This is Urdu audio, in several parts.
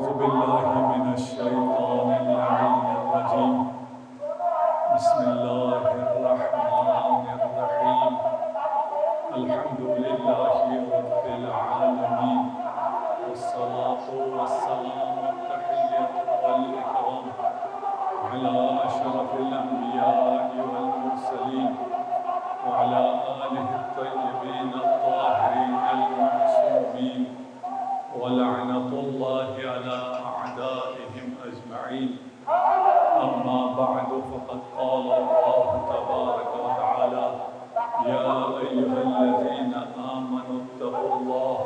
أعوذ بالله من الشيطان اللعين الرجيم بسم الله الرحمن الرحيم الحمد لله رب العالمين والصلاة والسلام التحية والإكرام على أشرف الأنبياء والمرسلين وعلى آله الطيبين الطاهرين المعصومين ولعنة الله على أعدائهم أجمعين أما بعد فقد قال الله تبارك وتعالى يا أيها الذين آمنوا اتقوا الله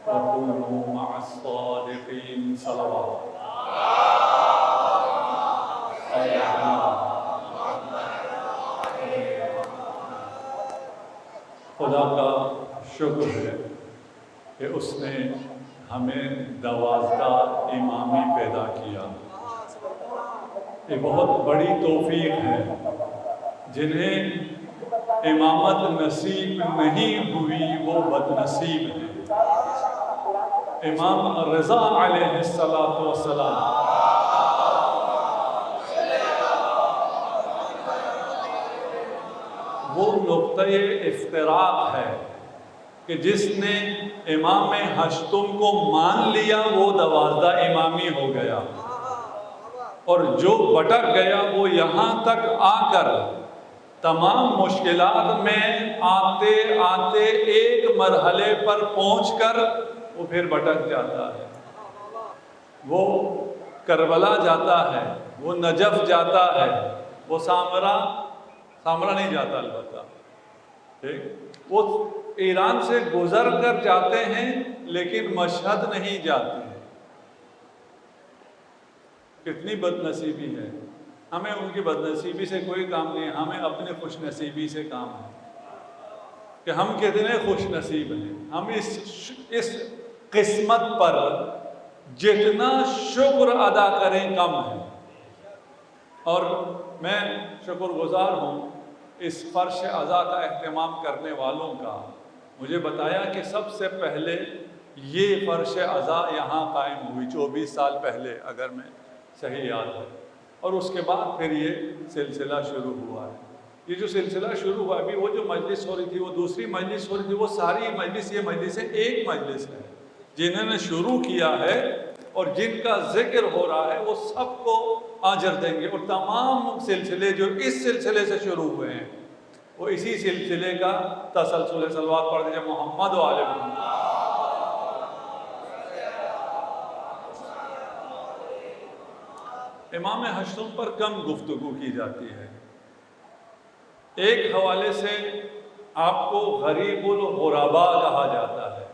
وكونوا مع الصادقين صلوات خدا کا شکر ہے کہ اس نے ہمیں 12 امامی پیدا کیا۔ یہ بہت بڑی توفیق ہے۔ جنہیں امامت نصیب نہیں ہوئی وہ بد نصیب ہیں۔ امام رضا علیہ السلام وہ نقطۂ افتراق ہے کہ جس نے امام ہشتم کو مان لیا وہ 12 امامی ہو گیا، اور جو بٹک گیا وہ یہاں تک آ کر تمام مشکلات میں آتے آتے ایک مرحلے پر پہنچ کر وہ پھر بٹک جاتا ہے۔ وہ کربلا جاتا ہے، وہ نجف جاتا ہے، وہ سامرا نہیں جاتا البتہ، ٹھیک؟ وہ ایران سے گزر کر جاتے ہیں لیکن مشہد نہیں جاتے ہیں۔ کتنی بد نصیبی ہے۔ ہمیں ان کی بد نصیبی سے کوئی کام نہیں، ہمیں اپنے خوش نصیبی سے کام ہے کہ ہم کتنے خوش نصیب ہیں۔ ہم اس قسمت پر جتنا شکر ادا کریں کم ہے، اور میں شکر گزار ہوں اس فرش عزا کا اہتمام کرنے والوں کا۔ مجھے بتایا کہ سب سے پہلے یہ فرش عزا یہاں قائم ہوئی 24 سال پہلے، اگر میں صحیح یاد ہے، اور اس کے بعد پھر یہ سلسلہ شروع ہوا ہے۔ یہ جو سلسلہ شروع ہوا ابھی، وہ جو مجلس ہو رہی تھی، وہ دوسری مجلس ہو رہی تھی، وہ ساری مجلس، یہ مجلس ایک مجلس ہے۔ جنہوں نے شروع کیا ہے اور جن کا ذکر ہو رہا ہے وہ سب کو اجر دیں گے، اور تمام سلسلے جو اس سلسلے سے شروع ہوئے ہیں وہ اسی سلسلے کا تسلسل ہے۔ صلوات پڑھ دیجیے محمد و آل محمد۔ امام ہشتم پر کم گفتگو کی جاتی ہے۔ ایک حوالے سے آپ کو غریب الغرباء کہا جاتا ہے،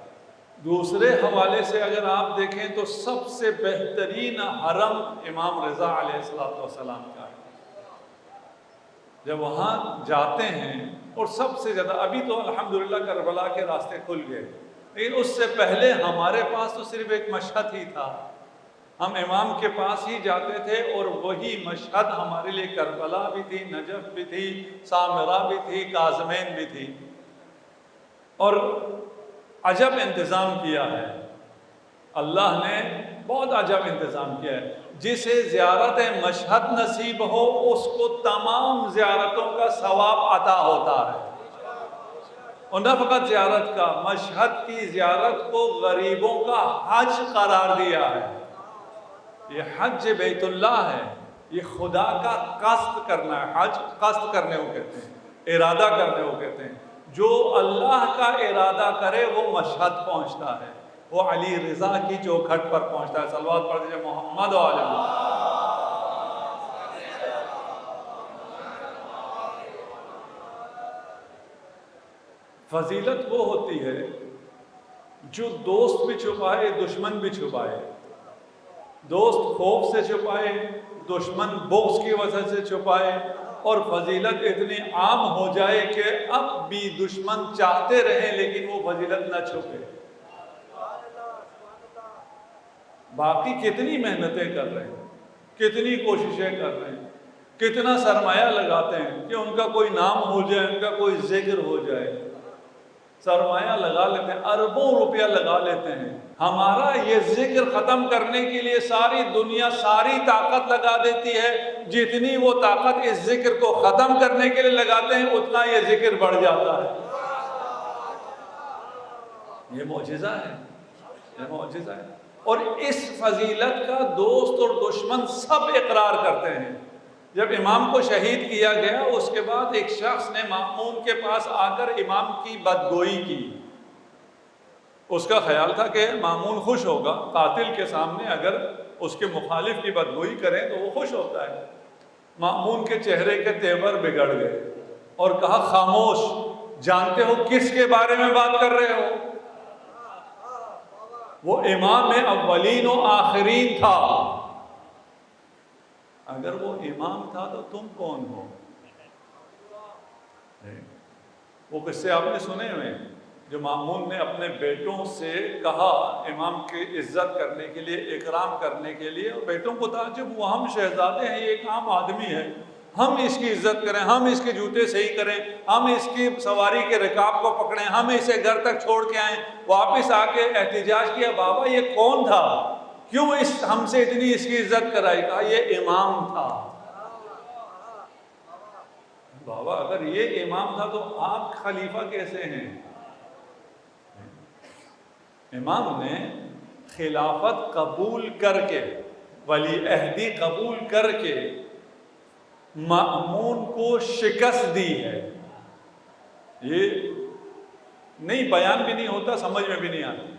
دوسرے حوالے سے اگر آپ دیکھیں تو سب سے بہترین حرم امام رضا علیہ السلام کا ہے۔ جب وہاں جاتے ہیں، اور سب سے زیادہ ابھی تو الحمدللہ کربلا کے راستے کھل گئے، لیکن اس سے پہلے ہمارے پاس تو صرف ایک مشہد ہی تھا۔ ہم امام کے پاس ہی جاتے تھے اور وہی مشہد ہمارے لیے کربلا بھی تھی، نجف بھی تھی، سامرا بھی تھی، کاظمین بھی تھی۔ اور عجب انتظام کیا ہے اللہ نے، بہت عجب انتظام کیا ہے۔ جسے زیارت مشہد نصیب ہو اس کو تمام زیارتوں کا ثواب عطا ہوتا ہے، اور نہ فقط زیارت کا، مشہد کی زیارت کو غریبوں کا حج قرار دیا ہے۔ یہ حج بیت اللہ ہے، یہ خدا کا قصد کرنا ہے۔ حج قصد کرنے کو کہتے ہیں، ارادہ کرنے کو کہتے ہیں۔ جو اللہ کا ارادہ کرے وہ مشہد پہنچتا ہے، وہ علی رضا کی چوکھٹ پر پہنچتا ہے۔ صلوات پڑھ دیجیے محمد و آل محمد۔ فضیلت وہ ہوتی ہے جو دوست بھی چھپائے دشمن بھی چھپائے، دوست خوف سے چھپائے، دشمن بغض کی وجہ سے چھپائے، اور فضیلت اتنی عام ہو جائے کہ اب بھی دشمن چاہتے رہیں لیکن وہ فضیلت نہ چھپے۔ باقی کتنی محنتیں کر رہے ہیں، کتنی کوششیں کر رہے ہیں، کتنا سرمایہ لگاتے ہیں کہ ان کا کوئی نام ہو جائے، ان کا کوئی ذکر ہو جائے، سرمایہ لگا لیتے ہیں، اربوں روپیہ لگا لیتے ہیں. ہمارا یہ ذکر ختم کرنے کے لیے ساری دنیا ساری طاقت لگا دیتی ہے. جتنی وہ طاقت اس ذکر کو ختم کرنے کے لیے لگاتے ہیں اتنا یہ ذکر بڑھ جاتا ہے. یہ معجزہ ہے، یہ معجزہ ہے. اور اس فضیلت کا دوست اور دشمن سب اقرار کرتے ہیں. جب امام کو شہید کیا گیا اس کے بعد ایک شخص نے مأمون کے پاس آ کر امام کی بدگوئی کی. اس کا خیال تھا کہ مأمون خوش ہوگا، قاتل کے سامنے اگر اس کے مخالف کی بدگوئی کریں تو وہ خوش ہوتا ہے. مأمون کے چہرے کے تیور بگڑ گئے اور کہا خاموش، جانتے ہو کس کے بارے میں بات کر رہے ہو؟ وہ امام اولین و آخرین تھا. اگر وہ امام تھا تو تم کون ہو؟ وہ قصے آپ نے سنے ہوئے جو مأمون نے اپنے بیٹوں سے کہا امام کی عزت کرنے کے لیے، اکرام کرنے کے لیے، اور بیٹوں کو تعجب ہوا، ہم شہزادے ہیں، یہ ایک عام آدمی ہے، ہم اس کی عزت کریں، ہم اس کے جوتے صحیح کریں، ہم اس کی سواری کے رکاب کو پکڑیں، ہم اسے گھر تک چھوڑ کے آئیں. واپس آ کے احتجاج کیا، بابا یہ کون تھا، کیوں ہم سے اتنی اس کی عزت کرائی؟ کہا یہ امام تھا. بابا اگر یہ امام تھا تو آپ خلیفہ کیسے ہیں؟ امام نے خلافت قبول کر کے، ولی عہدی قبول کر کے مأمون کو شکست دی ہے. یہ نہیں بیان بھی نہیں ہوتا، سمجھ میں بھی نہیں آتی.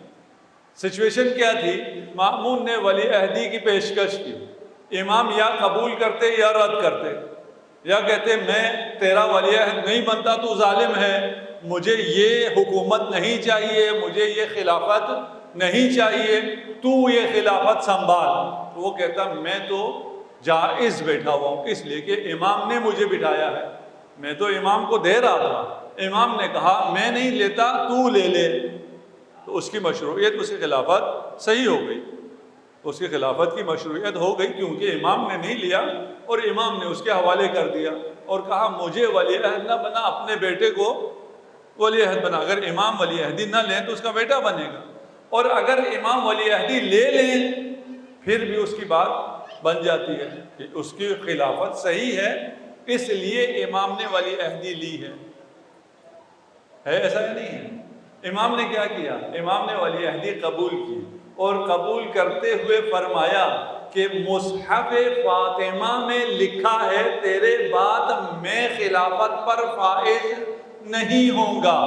سچویشن کیا تھی؟ مأمون نے ولی عہدی کی پیشکش کی. امام یا قبول کرتے یا رد کرتے، یا کہتے میں تیرا ولی عہد نہیں بنتا، تو ظالم ہے، مجھے یہ حکومت نہیں چاہیے، مجھے یہ خلافت نہیں چاہیے، تو یہ خلافت سنبھال. تو وہ کہتا میں تو جائز بیٹھا ہوا ہوں، اس لیے کہ امام نے مجھے بٹھایا ہے، میں تو امام کو دے رہا تھا، امام نے کہا میں نہیں لیتا تو لے لے. تو اس کی مشروعیت، اس کی خلافت صحیح ہو گئی، اس کی خلافت کی مشروعیت ہو گئی، کیونکہ امام نے نہیں لیا اور امام نے اس کے حوالے کر دیا اور کہا مجھے ولی عہد نہ بنا، اپنے بیٹے کو ولی عہد بنا. اگر امام ولی عہدی نہ لیں تو اس کا بیٹا بنے گا، اور اگر امام ولی عہدی لے لیں پھر بھی اس کی بات بن جاتی ہے کہ اس کی خلافت صحیح ہے، اس لیے امام نے ولی عہدی لی ہے. ایسا ہی نہیں ہے. امام نے کیا کیا؟ امام نے ولی عہدی قبول کی اور قبول کرتے ہوئے فرمایا کہ مصحف فاطمہ میں لکھا ہے تیرے بعد میں خلافت پر فائز نہیں ہوں گا.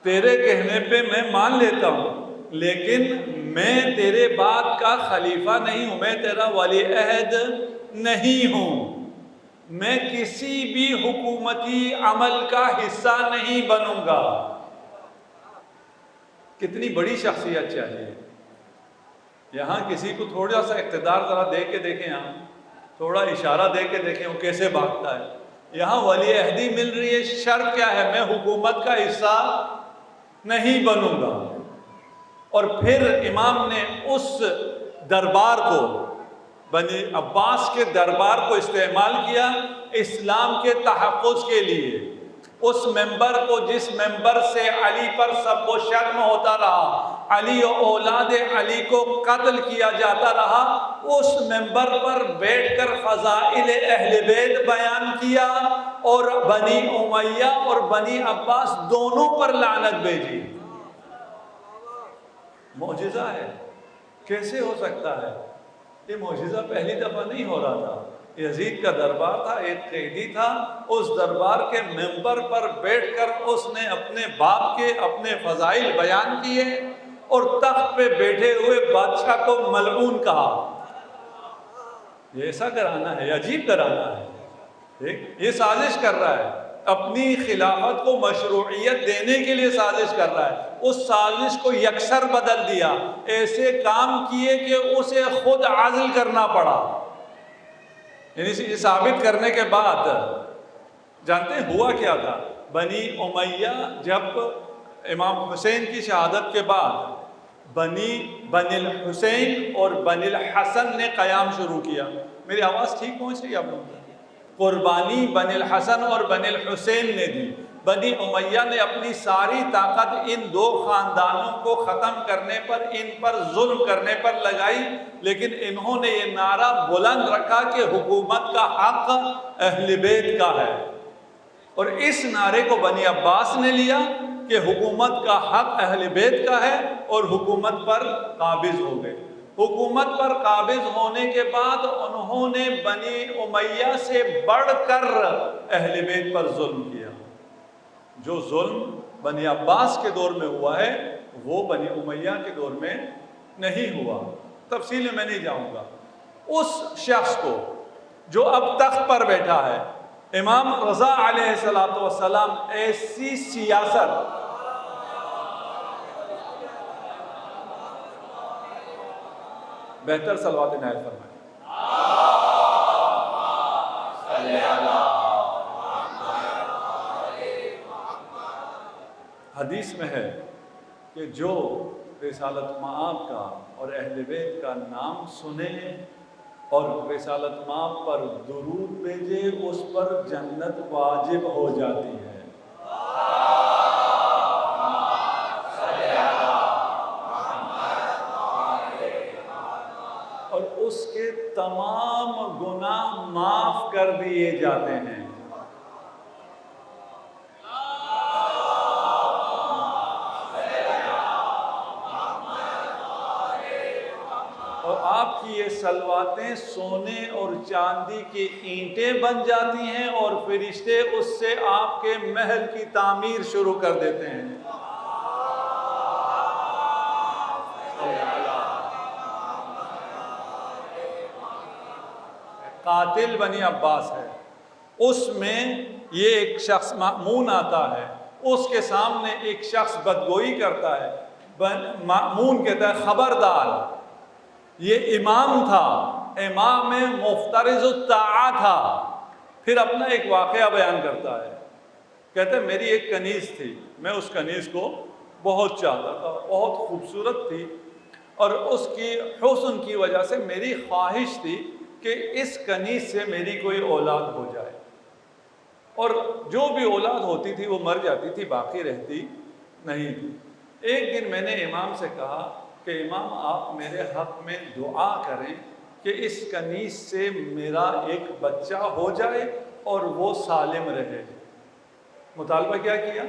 تیرے کہنے پہ میں مان لیتا ہوں، لیکن میں تیرے بعد کا خلیفہ نہیں ہوں، میں تیرا ولی عہد نہیں ہوں، میں کسی بھی حکومتی عمل کا حصہ نہیں بنوں گا. کتنی بڑی شخصیت چاہیے. یہاں کسی کو تھوڑا سا اقتدار ذرا دے کے دیکھیں، ہاں تھوڑا اشارہ دے کے دیکھیں وہ کیسے بھاگتا ہے. یہاں ولی عہدی مل رہی ہے، شرط کیا ہے؟ میں حکومت کا حصہ نہیں بنوں گا. اور پھر امام نے اس دربار کو، بنی عباس کے دربار کو استعمال کیا اسلام کے تحفظ کے لیے. اس ممبر کو، جس ممبر سے علی پر سب و شتم ہوتا رہا، علی و اولاد علی کو قتل کیا جاتا رہا، اس ممبر پر بیٹھ کر فضائل اہل بیت بیان کیا اور بنی امیہ اور بنی عباس دونوں پر لعنت بھیجی. معجزہ ہے. کیسے ہو سکتا ہے؟ یہ معجزہ پہلی دفعہ نہیں ہو رہا تھا. یزید کا دربار تھا، ایک قیدی تھا، اس دربار کے ممبر پر بیٹھ کر اس نے اپنے باپ کے اپنے فضائل بیان کیے اور تخت پہ بیٹھے ہوئے بادشاہ کو ملعون کہا. یہ ایسا کرانا ہے، عجیب کرانا ہے. یہ سازش کر رہا ہے، اپنی خلافت کو مشروعیت دینے کے لیے سازش کر رہا ہے. اس سازش کو یکسر بدل دیا، ایسے کام کیے کہ اسے خود عزل کرنا پڑا. یعنی یہ ثابت کرنے کے بعد، جانتے ہیں ہوا کیا تھا؟ بنی امیہ جب امام حسین کی شہادت کے بعد بنی الحسین اور بنی الحسن نے قیام شروع کیا. میری آواز ٹھیک پہنچ رہی ہے آپ لوگوں کو؟ قربانی بنی الحسن اور بنی الحسین نے دی. بنی امیہ نے اپنی ساری طاقت ان دو خاندانوں کو ختم کرنے پر، ان پر ظلم کرنے پر لگائی، لیکن انہوں نے یہ نعرہ بلند رکھا کہ حکومت کا حق اہل بیت کا ہے، اور اس نعرے کو بنی عباس نے لیا کہ حکومت کا حق اہل بیت کا ہے، اور حکومت پر قابض ہو گئے۔ حکومت پر قابض ہونے کے بعد انہوں نے بنی امیہ سے بڑھ کر اہل بیت پر ظلم کیا۔ جو ظلم بنی عباس کے دور میں ہوا ہے وہ بنی امیہ کے دور میں نہیں ہوا۔ تفصیل میں نہیں جاؤں گا۔ اس شخص کو جو اب تخت پر بیٹھا ہے، امام رضا علیہ السلام ایسی سیاست، بہتر صلوات نائل فرمائیں۔ حدیث میں ہے کہ جو رسالت مآب کا اور اہل بیت کا نام سنے اور رسالت مآب پر درود بھیجے، اس پر جنت واجب ہو جاتی ہے۔ اور اس کے تمام گناہ معاف کر دیے جاتے ہیں۔ اور آپ کی یہ صلواتیں سونے اور چاندی کی اینٹیں بن جاتی ہیں، اور فرشتے اس سے آپ کے محل کی تعمیر شروع کر دیتے ہیں۔ قاتل بنی عباس ہے، اس میں یہ ایک شخص مأمون آتا ہے، اس کے سامنے ایک شخص بدگوئی کرتا ہے، مأمون کہتا ہے خبردار، یہ امام تھا، امام مفترض الطاعہ تھا۔ پھر اپنا ایک واقعہ بیان کرتا ہے، کہتا ہے میری ایک کنیز تھی، میں اس کنیز کو بہت چاہتا تھا، بہت خوبصورت تھی، اور اس کی حسن کی وجہ سے میری خواہش تھی کہ اس کنیز سے میری کوئی اولاد ہو جائے، اور جو بھی اولاد ہوتی تھی وہ مر جاتی تھی، باقی رہتی نہیں تھی۔ ایک دن میں نے امام سے کہا کہ امام آپ میرے حق میں دعا کریں کہ اس کنیز سے میرا ایک بچہ ہو جائے اور وہ سالم رہے۔ مطالبہ کیا کیا؟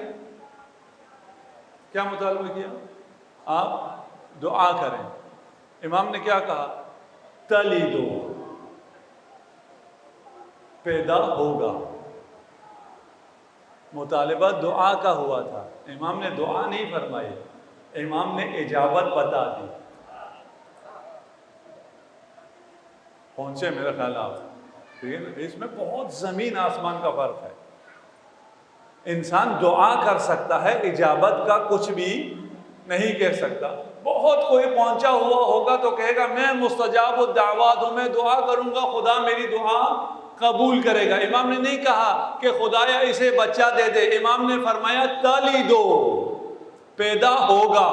کیا مطالبہ کیا؟ آپ دعا کریں۔ امام نے کیا کہا؟ تلیدو، پیدا ہوگا۔ مطالبہ دعا کا ہوا تھا، امام نے دعا نہیں فرمائی، امام نے اجابت بتا دی۔ پہنچے میرے خیال آپ، لیکن اس میں بہت زمین آسمان کا فرق ہے۔ انسان دعا کر سکتا ہے، اجابت کا کچھ بھی نہیں کہہ سکتا۔ بہت کوئی پہنچا ہوا ہوگا تو کہے گا میں مستجاب الدعوات ہوں، میں دعا کروں گا، خدا میری دعا قبول کرے گا۔ امام نے نہیں کہا کہ خدایا اسے بچہ دے دے، امام نے فرمایا تلیدو، پیدا ہوگا،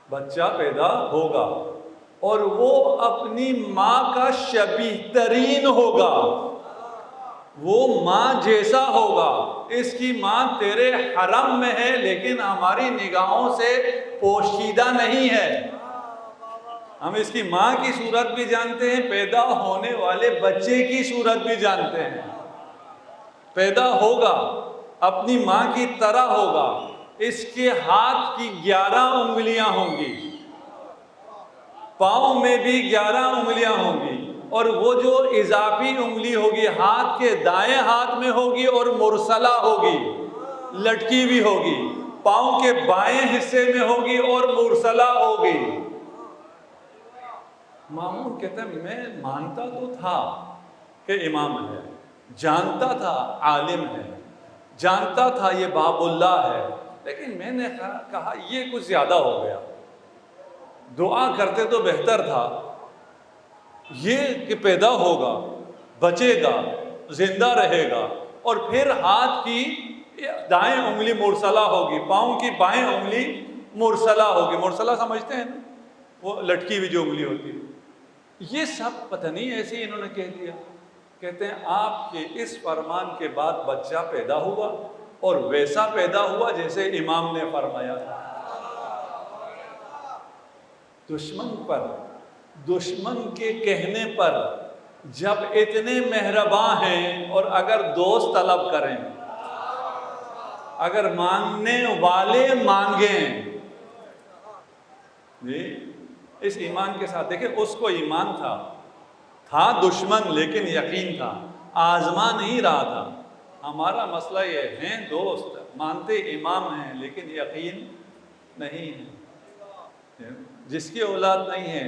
بچہ پیدا ہوگا، اور وہ اپنی ماں کا شبیہ ترین ہوگا، وہ ماں جیسا ہوگا۔ اس کی ماں تیرے حرم میں ہے لیکن ہماری نگاہوں سے پوشیدہ نہیں ہے، ہم اس کی ماں کی صورت بھی جانتے ہیں، پیدا ہونے والے بچے کی صورت بھی جانتے ہیں۔ پیدا ہوگا، اپنی ماں کی طرح ہوگا، اس کے ہاتھ کی 11 انگلیاں ہوں گی، پاؤں میں بھی 11 انگلیاں ہوں گی، اور وہ جو اضافی انگلی ہوگی ہاتھ کے دائیں ہاتھ میں ہوگی اور مرسلہ ہوگی، لٹکی بھی ہوگی، پاؤں کے بائیں حصے میں ہوگی اور مرسلہ ہوگی۔ مامون کہتا ہے میں مانتا تو تھا کہ امام ہے، جانتا تھا عالم ہے، جانتا تھا یہ باب اللہ ہے، لیکن میں نے کہا یہ کچھ زیادہ ہو گیا، دعا کرتے تو بہتر تھا۔ یہ کہ پیدا ہوگا، بچے گا، زندہ رہے گا، اور پھر ہاتھ کی دائیں انگلی مرسلہ ہوگی، پاؤں کی بائیں انگلی مرسلہ ہوگی۔ مرسلہ سمجھتے ہیں نا، وہ لٹکی ہوئی جو انگلی ہوتی ہے۔ یہ سب پتہ نہیں ایسے ہی انہوں نے کہہ دیا کہتے ہیں آپ کے اس فرمان کے بعد بچہ پیدا ہوا اور ویسا پیدا ہوا جیسے امام نے فرمایا تھا۔ دشمن پر، دشمن کے کہنے پر جب اتنے مہربان ہیں، اور اگر دوست طلب کریں، اگر مانگنے والے مانگیں، جی اس ایمان کے ساتھ دیکھیں، اس کو ایمان تھا دشمن لیکن یقین تھا، آزما نہیں رہا تھا۔ ہمارا مسئلہ یہ ہے دوست مانتے امام ہیں لیکن یقین نہیں ہے۔ جس کی اولاد نہیں ہے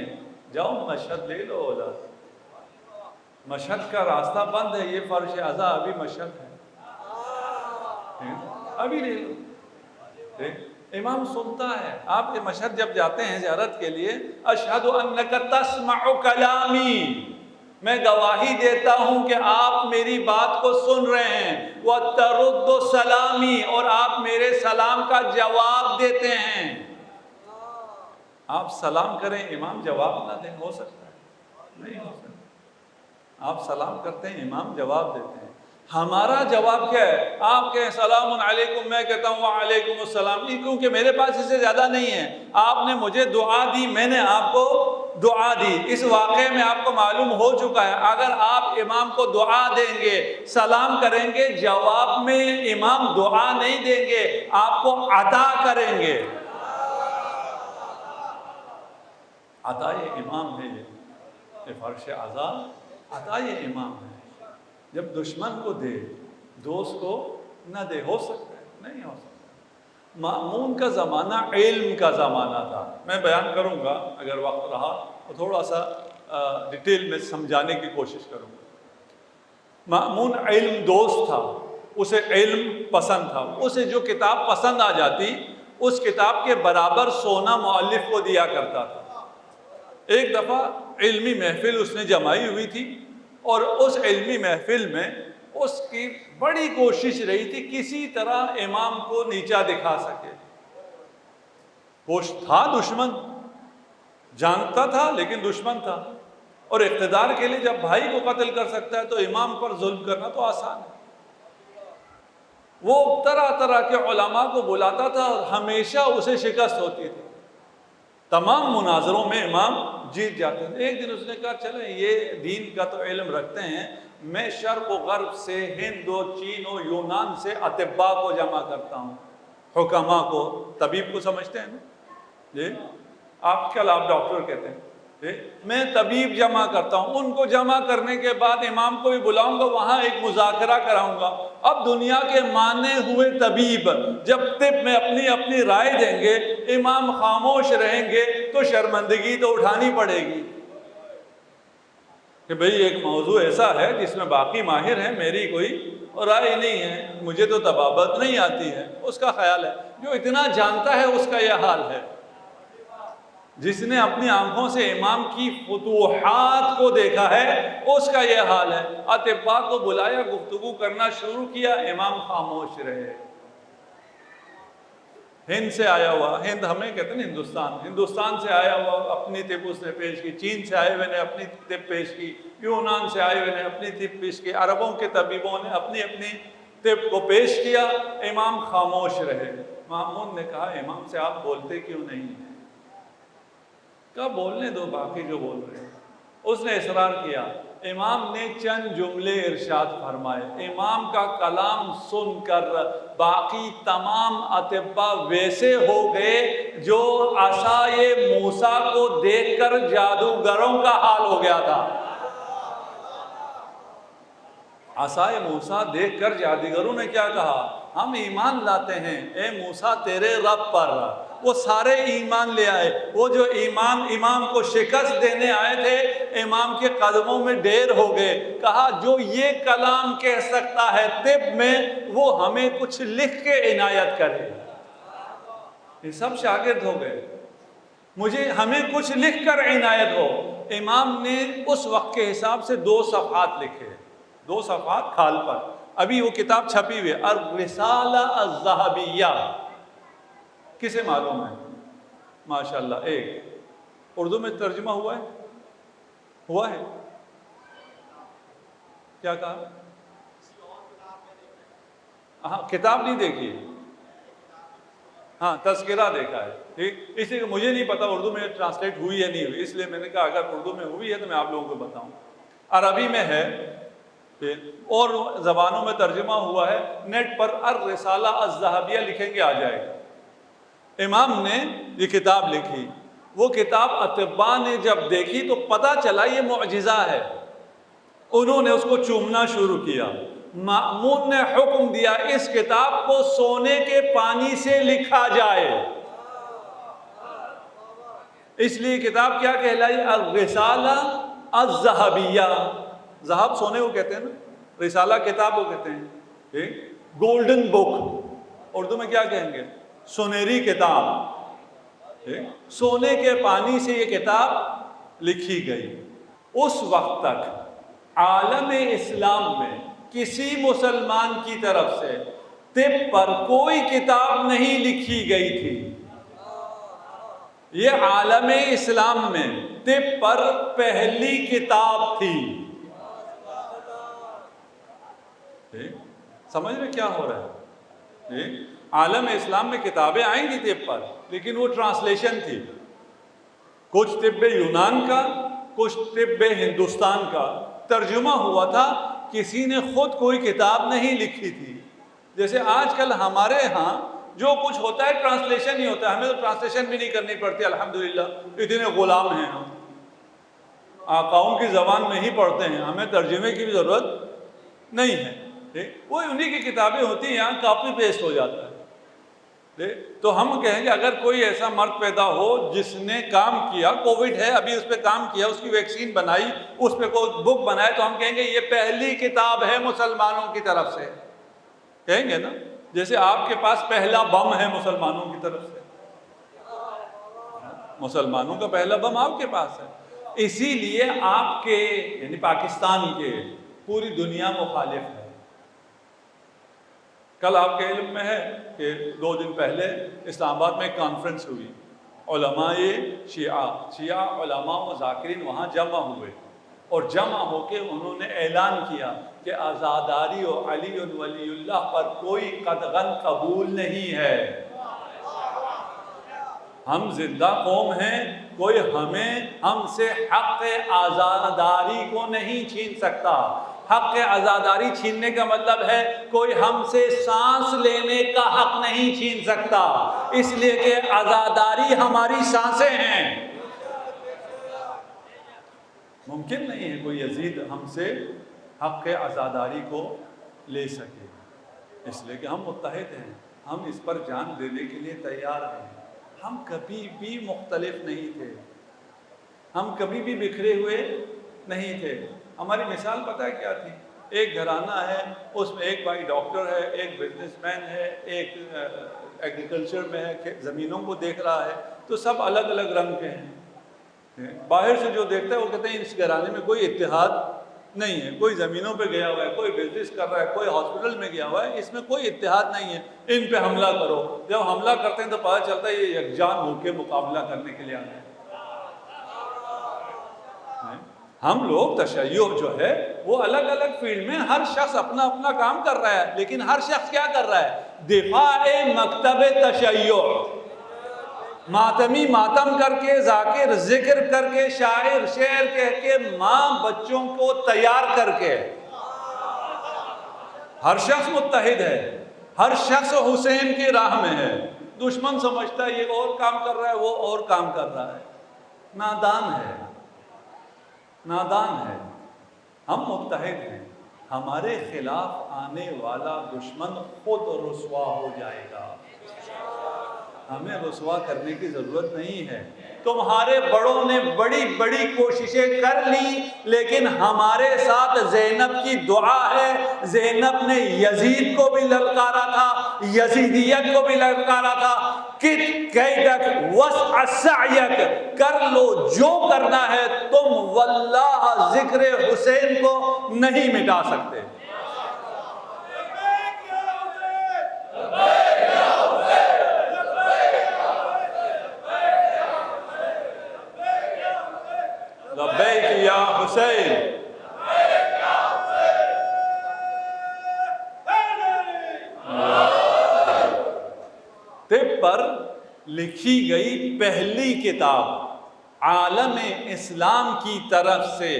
جاؤ مشہد لے لو اولاد، مشہد کا راستہ بند ہے، یہ فرش اعضا ابھی مشہد ہے، ابھی لے لو۔ امام سنتا ہے، آپ کے مشہد جب جاتے ہیں زیارت کے لیے، اشہد انک تسمع کلامی، میں گواہی دیتا ہوں کہ آپ میری بات کو سن رہے ہیں، وَتَرُدُّ سَلَامِ، اور آپ میرے سلام کا جواب دیتے ہیں۔ آپ سلام کریں امام جواب نہ دیں، ہو سکتا ہے؟ نہیں ہو سکتا۔ آپ سلام کرتے ہیں امام جواب دیتے ہیں، ہمارا جواب کیا ہے؟ آپ کہیں سلام علیکم، میں کہتا ہوں وعلیکم السلام، کیونکہ میرے پاس اس سے زیادہ نہیں ہے۔ آپ نے مجھے دعا دی، میں نے آپ کو دعا دی، اس واقعے میں آپ کو معلوم ہو چکا ہے۔ اگر آپ امام کو دعا دیں گے، سلام کریں گے، جواب میں امام دعا نہیں دیں گے، آپ کو عطا کریں گے۔ عطا یہ امام ہے، یہ فرش اعضا عطا یہ امام ہے۔ جب دشمن کو دے دوست کو نہ دے، ہو سکتا ہے؟ نہیں ہو سکتا۔ مأمون کا زمانہ علم کا زمانہ تھا، میں بیان کروں گا اگر وقت رہا تو تھوڑا سا ڈیٹیل میں سمجھانے کی کوشش کروں گا۔ مأمون علم دوست تھا، اسے علم پسند تھا، اسے جو کتاب پسند آ جاتی اس کتاب کے برابر سونا مؤلف کو دیا کرتا تھا۔ ایک دفعہ علمی محفل اس نے جمائی ہوئی تھی، اور اس علمی محفل میں اس کی بڑی کوشش رہی تھی کسی طرح امام کو نیچا دکھا سکے۔ تھا دشمن، جانتا تھا لیکن دشمن تھا، اور اقتدار کے لیے جب بھائی کو قتل کر سکتا ہے تو امام پر ظلم کرنا تو آسان ہے۔ وہ طرح طرح کے علماء کو بلاتا تھا اور ہمیشہ اسے شکست ہوتی تھی، تمام مناظروں میں امام جیت جاتے تھے۔ ایک دن اس نے کہا چلیں یہ دین کا تو علم رکھتے ہیں، میں شرق و غرب سے، ہند و چین و یونان سے اطباء کو جمع کرتا ہوں، حکماء کو، طبیب کو سمجھتے ہیں نا جی، آپ ڈاکٹر کہتے ہیں جی، میں طبیب جمع کرتا ہوں، ان کو جمع کرنے کے بعد امام کو بھی بلاؤں گا، وہاں ایک مذاکرہ کراؤں گا۔ اب دنیا کے مانے ہوئے طبیب جب طب میں اپنی اپنی رائے دیں گے، امام خاموش رہیں گے تو شرمندگی تو اٹھانی پڑے گی کہ بھئی ایک موضوع ایسا ہے جس میں باقی ماہر ہیں، میری کوئی رائے نہیں ہے، مجھے تو طبابت نہیں آتی ہے۔ اس کا خیال ہے جو اتنا جانتا ہے اس کا یہ حال ہے، جس نے اپنی آنکھوں سے امام کی فتوحات کو دیکھا ہے اس کا یہ حال ہے۔ اطباء کو بلایا، گفتگو کرنا شروع کیا، امام خاموش رہے۔ ہند سے آیا ہوا، ہند ہمیں کہتے ہیں ہندوستان سے آیا ہوا اپنی طب اس نے پیش کی، چین سے آئے ہوئے نے اپنی طب پیش کی، یونان سے آئے ہوئے نے اپنی طب پیش کی، عربوں کے طبیبوں نے اپنی اپنی طب کو پیش کیا، امام خاموش رہے۔ مأمون نے کہا امام سے آپ بولتے کیوں نہیں ہیں؟ کہا بولنے دو باقی جو بول رہے ہیں۔ اس نے اصرار کیا، امام نے چند جملے ارشاد فرمائے، امام کا کلام سن کر باقی تمام اطباء ویسے ہو گئے جو عصائے موسیٰ کو دیکھ کر جادوگروں کا حال ہو گیا تھا۔ عصائے موسیٰ دیکھ کر جادوگروں نے کیا کہا؟ ہم ایمان لاتے ہیں اے موسیٰ تیرے رب پر۔ وہ سارے ایمان لے آئے، وہ جو امام کو شکست دینے آئے تھے امام کے قدموں میں ڈھیر ہو گئے۔ کہا جو یہ کلام کہہ سکتا ہے طب میں، وہ ہمیں کچھ لکھ کے عنایت کرے۔ یہ سب شاگرد ہو گئے، ہمیں کچھ لکھ کر عنایت ہو۔ امام نے اس وقت کے حساب سے 2 صفحات لکھے، 2 صفحات کھال پر، ابھی وہ کتاب چھپی ہوئی ہے، الرسالہ الذہبیہ۔ کسے معلوم ہے؟ ماشاءاللہ، ایک اردو میں ترجمہ ہوا ہے؟ کیا کہا؟ ہاں کتاب نہیں دیکھی، ہاں تذکرہ دیکھا ہے، ٹھیک، اس لیے مجھے نہیں پتا اردو میں ٹرانسلیٹ ہوئی یا نہیں ہوئی، اس لیے میں نے کہا اگر اردو میں ہوئی ہے تو میں آپ لوگوں کو بتاؤں۔ عربی میں ہے اور زبانوں میں ترجمہ ہوا ہے، نیٹ پر الرسالہ الذہبیہ لکھیں گے آ جائے گا۔ امام نے یہ کتاب لکھی، وہ کتاب اطباء نے جب دیکھی تو پتہ چلا یہ معجزہ ہے، انہوں نے اس کو چومنا شروع کیا۔ مأمون نے حکم دیا اس کتاب کو سونے کے پانی سے لکھا جائے، اس لیے کتاب کیا کہلائی؟ الرسالہ الذہبیہ۔ ذہب سونے کو کہتے ہیں نا، رسالہ کتاب کو کہتے ہیں، گولڈن بک، اردو میں کیا کہیں گے؟ سنہری کتاب۔ سونے کے پانی سے یہ کتاب لکھی گئی۔ اس وقت تک عالم اسلام میں کسی مسلمان کی طرف سے طب پر کوئی کتاب نہیں لکھی گئی تھی۔ یہ عالم اسلام میں طب پر پہلی کتاب تھی۔ سمجھ میں کیا ہو رہا ہے؟ عالم اسلام میں کتابیں آئی تھی طب پر، لیکن وہ ٹرانسلیشن تھی، کچھ طب یونان کا، کچھ طب ہندوستان کا ترجمہ ہوا تھا، کسی نے خود کوئی کتاب نہیں لکھی تھی۔ جیسے آج کل ہمارے ہاں جو کچھ ہوتا ہے ٹرانسلیشن ہی ہوتا ہے، ہمیں تو ٹرانسلیشن بھی نہیں کرنی پڑتی، الحمدللہ اتنے غلام ہیں ہم، آقاؤں کی زبان میں ہی پڑھتے ہیں، ہمیں ترجمے کی بھی ضرورت نہیں ہے۔ وہ انہی کی کتابیں ہوتی ہیں، یہاں کاپی پیسٹ ہو جاتا ہے۔ تو ہم کہیں گے اگر کوئی ایسا مرد پیدا ہو جس نے کام کیا، کووڈ ہے ابھی اس پہ کام کیا، اس کی ویکسین بنائی، اس پہ کوئی بک بنائے، تو ہم کہیں گے یہ پہلی کتاب ہے مسلمانوں کی طرف سے، کہیں گے نا؟ جیسے آپ کے پاس پہلا بم ہے مسلمانوں کی طرف سے، مسلمانوں کا پہلا بم آپ کے پاس ہے، اسی لیے آپ کے یعنی پاکستان کے پوری دنیا مخالف ہے۔ کل آپ کے علم میں ہے کہ 2 دن پہلے اسلام آباد میں ایک کانفرنس ہوئی، علماء شیعہ علماء و ذاکرین وہاں جمع ہوئے، اور جمع ہو کے انہوں نے اعلان کیا کہ عزاداری و علی ولی اللہ پر کوئی قدغن قبول نہیں ہے، ہم زندہ قوم ہیں، کوئی ہم سے حق عزاداری کو نہیں چھین سکتا۔ حق عزاداری چھیننے کا مطلب ہے کوئی ہم سے سانس لینے کا حق نہیں چھین سکتا، اس لیے کہ عزاداری ہماری سانسیں ہیں، ممکن نہیں ہے کوئی یزید ہم سے حق عزاداری کو لے سکے، اس لیے کہ ہم متحد ہیں، ہم اس پر جان دینے کے لیے تیار ہیں، ہم کبھی بھی مختلف نہیں تھے، ہم کبھی بھی بکھرے ہوئے نہیں تھے۔ ہماری مثال پتہ ہے کیا تھی؟ ایک گھرانہ ہے، اس میں ایک بھائی ڈاکٹر ہے، ایک بزنس مین ہے، ایک ایگریکلچر میں ہے، زمینوں کو دیکھ رہا ہے، تو سب الگ الگ رنگ کے ہیں۔ باہر سے جو دیکھتا ہے وہ کہتے ہیں اس گھرانے میں کوئی اتحاد نہیں ہے، کوئی زمینوں پہ گیا ہوا ہے، کوئی بزنس کر رہا ہے، کوئی ہاسپٹل میں گیا ہوا ہے، اس میں کوئی اتحاد نہیں ہے، ان پہ حملہ کرو۔ جب حملہ کرتے ہیں تو پتہ چلتا ہے یہ یکجان ہو کے مقابلہ کرنے کے لیے آئے ہیں۔ ہم لوگ تشیع جو ہے وہ الگ الگ فیلڈ میں ہر شخص اپنا اپنا کام کر رہا ہے، لیکن ہر شخص کیا کر رہا ہے؟ دفاع مکتب تشیع، ماتمی ماتم کر کے، ذاکر ذکر کر کے، شاعر شعر کہہ کے، ماں بچوں کو تیار کر کے، ہر شخص متحد ہے، ہر شخص حسین کی راہ میں ہے۔ دشمن سمجھتا ہے یہ اور کام کر رہا ہے، وہ اور کام کر رہا ہے، نادان ہے، نادان ہے۔ ہم متحد ہیں، ہمارے خلاف آنے والا دشمن خود رسوا ہو جائے گا، ہمیں رسوا کرنے کی ضرورت نہیں ہے۔ تمہارے بڑوں نے بڑی بڑی کوششیں کر لی، لیکن ہمارے ساتھ زینب کی دعا ہے۔ زینب نے یزید کو بھی للکارا تھا، یزیدیت کو بھی للکارا تھا، کیدک وسع سعیک، کر لو جو کرنا ہے تم، واللہ ذکر حسین کو نہیں مٹا سکتے۔ لبیک یا حسین، لکھی گئی پہلی کتاب عالم اسلام کی طرف سے